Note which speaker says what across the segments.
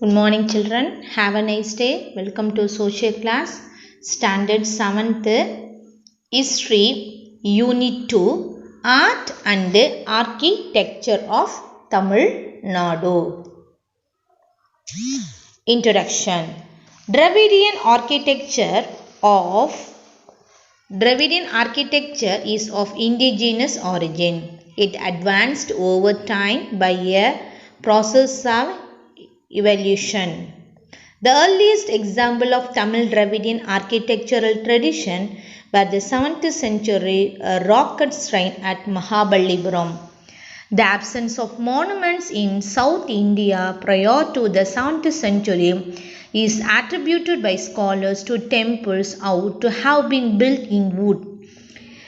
Speaker 1: Good morning, children. Have a nice day. Welcome to social class. Standard 7th History Unit 2 Art and Architecture of Tamil Nadu. Introduction. Dravidian architecture is of indigenous origin. It advanced over time by a process of evolution. The earliest example of Tamil Dravidian architectural tradition were the 7th century rock cut shrine at Mahabalipuram. The absence of monuments in South India prior to the 7th century is attributed by scholars to temples out to have been built in wood,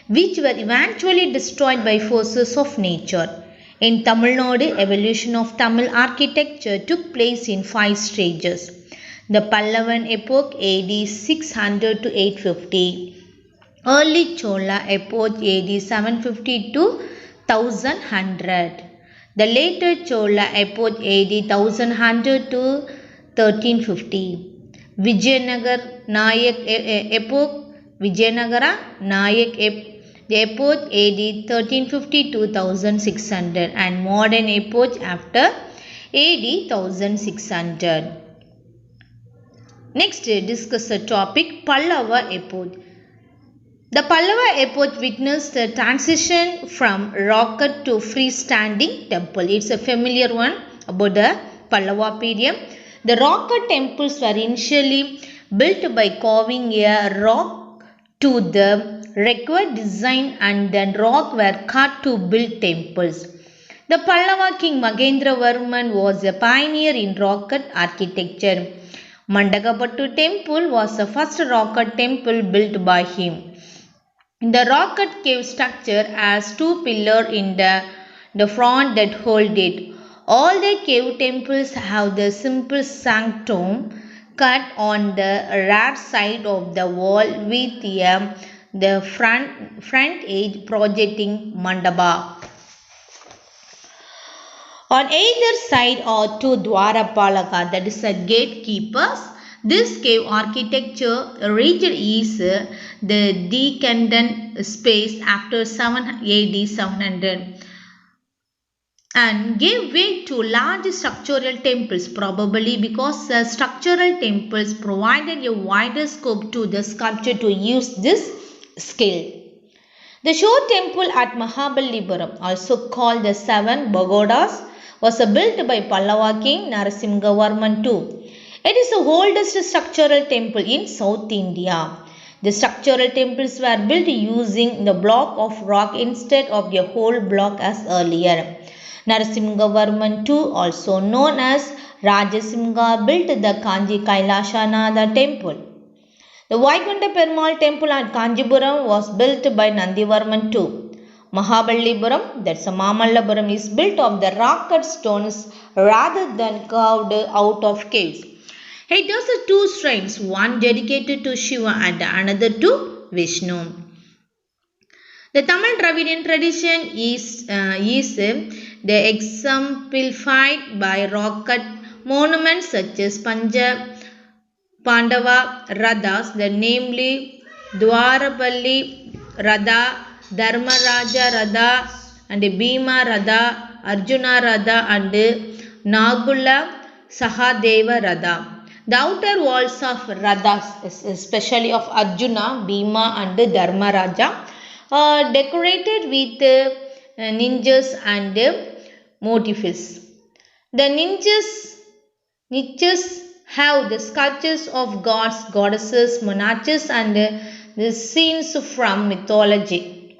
Speaker 1: which were eventually destroyed by forces of nature. In Tamil Nadu, evolution of Tamil architecture took place in 5 stages. The Pallavan epoch AD 600 to 850, early Chola epoch AD 750 to 1100, the later Chola epoch AD 1100 to 1350, Vijayanagara Nayak the epoch AD 1350 to 1600, and modern epoch after AD 1600. Next, discuss the topic Pallava epoch. The Pallava epoch witnessed the transition from rock cut to freestanding temple. It's a familiar one about the Pallava period. The rock cut temples were initially built by carving a rock to the required design, and then rock were cut to build temples. The Pallava king Magendravarman was a pioneer in rock cut architecture. Mandagapattu temple was the first rock cut temple built by him. The rock cut cave structure has 2 pillars in the front that hold it. All the cave temples have the simple sanctum cut on the rear side of the wall with the front edge projecting mandapa. On either side are 2 dwarapalaka, that is a gatekeepers. This cave architecture region is the decadent space after 7 AD 700 and gave way to large structural temples, probably because the structural temples provided a wider scope to the sculpture to use this skill. The Shore temple at Mahabalipuram, also called the 7 Pagodas, was built by Pallava king Narasimhavarman II. It is the oldest structural temple in South India. The structural temples were built using the block of rock instead of a whole block as earlier. Narasimhavarman II, also known as Rajasimha, built the Kanji Kailashanatha temple. The Vaikunta Perumal temple at Kanjipuram was built by Nandivarman II. Mahabalipuram, that's a Mamallapuram, is built of the rock cut stones rather than carved out of caves. It has 2 shrines, one dedicated to Shiva and another to Vishnu. The Tamil Dravidian tradition is exemplified by rock cut monuments such as Panja Pandava Radhas, namely Dwarapalli Radha, Dharmaraja Radha, and Bhima Radha, Arjuna Radha, and Nagula Sahadeva Radha. The outer walls of Radhas, especially of Arjuna, Bhima, and Dharmaraja, are decorated with ninjas and motifs. The niches have the sculptures of gods, goddesses, monarchs, and the scenes from mythology.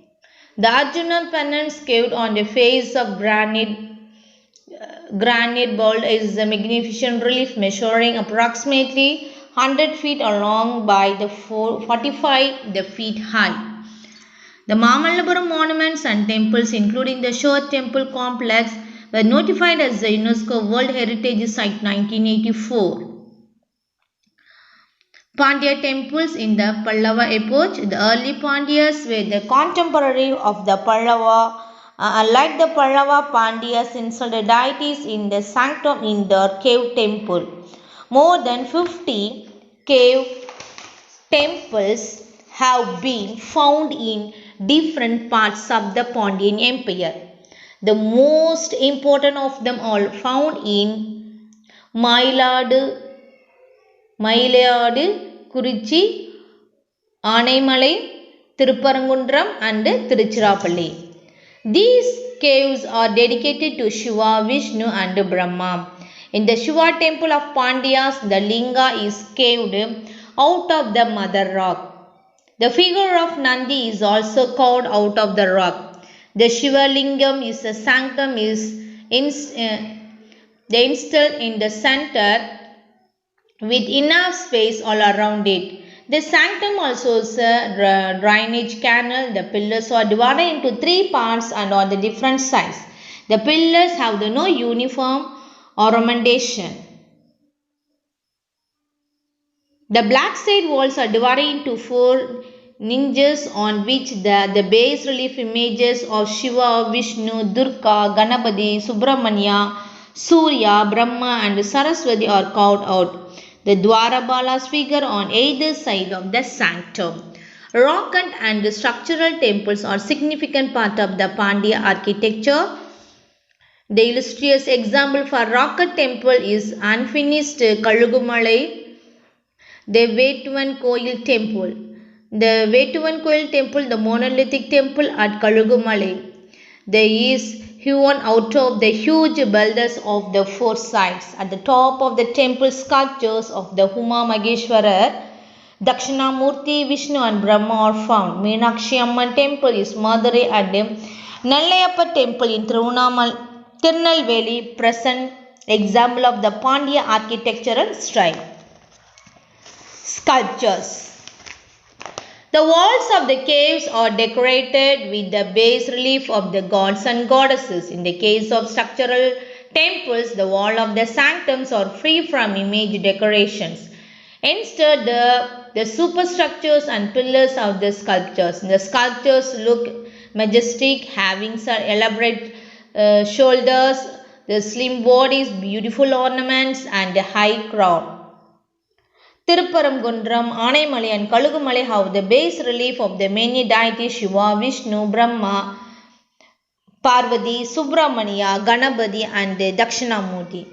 Speaker 1: The Arjuna pennants carved on the face of granite bowl is a magnificent relief measuring approximately 100 feet long by the 45 feet high. The Mamallapuram monuments and temples, including the Shore temple complex, were notified as the UNESCO World Heritage Site 1984. Pandya temples in the Pallava epoch. The early Pandyas were the contemporary of the Pallava Unlike the Pallava, Pandyas installed deities in the sanctum in their cave temple. More than 50 cave temples have been found in different parts of the Pandyan Empire. The most important of them all found in Mailayadu, Kurichi, Aanaimalai, Tirupparangundram and Tiruchirappalli. These caves are dedicated to Shiva, Vishnu and Brahma. In the Shiva temple of Pandyas, the linga is carved out of the mother rock. The figure of Nandi is also carved out of the rock. The Shiva lingam is a sanctum installed in the center with enough space all around it. The sanctum also is a drainage canal. The pillars are divided into 3 parts and on the different sides. The pillars have no uniform ornamentation. The black side walls are divided into 4 niches on which the bas relief images of Shiva, Vishnu, Durga, Ganapati, Subramanya, Surya, Brahma and Saraswati are carved out. The Dwarabalas figure on either side of the sanctum. Rock cut and structural temples are significant part of the Pandya architecture. The illustrious example for rock cut temple is unfinished Kalugumalai, the Vetuvan Koil temple. The Vetuvan Koil temple, the monolithic temple at Kalugumalai. There is hewn out of the huge boulders of the 4 sides. At the top of the temple, sculptures of the Uma Maheshwarar, Dakshinamurti, Vishnu and Brahma are found. Meenakshi Amman temple is Madurai and Nallayappa temple in Tirunelveli present example of the Pandya architectural style. Sculptures. The walls of the caves are decorated with the bas relief of the gods and goddesses. In the case of structural temples, the wall of the sanctums are free from image decorations. Instead, the superstructures and pillars of the sculptures. The sculptures look majestic, having elaborate shoulders, the slim bodies, beautiful ornaments and a high crown. Tirupparangundram, Aanaimalai and Kalugumalai have the bas relief of the many deities Shiva, Vishnu, Brahma, Parvati, Subramanya, Ganapati and Dakshinamurti.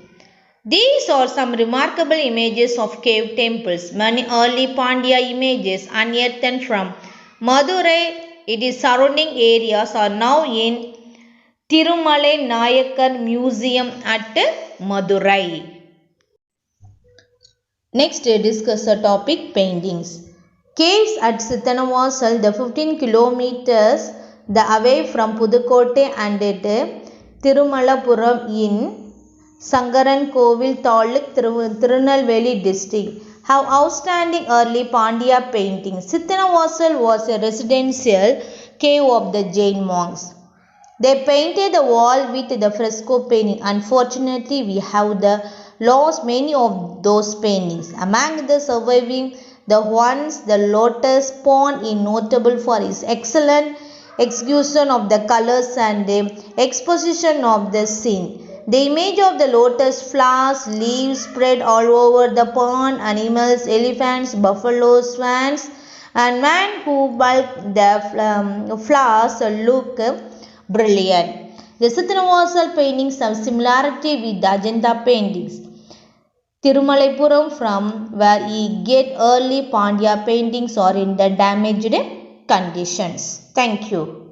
Speaker 1: These are some remarkable images of cave temples. Many early Pandya images unearthed from Madurai, its surrounding areas are now in Tirumalai Nayakar Museum at Madurai. Next, discuss the topic paintings. Caves at Sittanavasal, the 15 kilometers away from Pudukkottai and at Tirumalapuram in Sangaran Kovil Taluk, Tirunelveli district, have outstanding early Pandya paintings. Sittanavasal was a residential cave of the Jain monks. They painted the wall with the fresco painting. Unfortunately, we have lost many of those paintings. Among the surviving, the ones, the lotus pond is notable for its excellent execution of the colors and the exposition of the scene. The image of the lotus flowers, leaves spread all over the pond, animals, elephants, buffaloes, swans, and man who bulk the flowers look brilliant. The Sittanavasal paintings have similarity with the Ajanta paintings. Tirumalaipuram, from where we get early Pandya paintings, are in the damaged conditions. Thank you.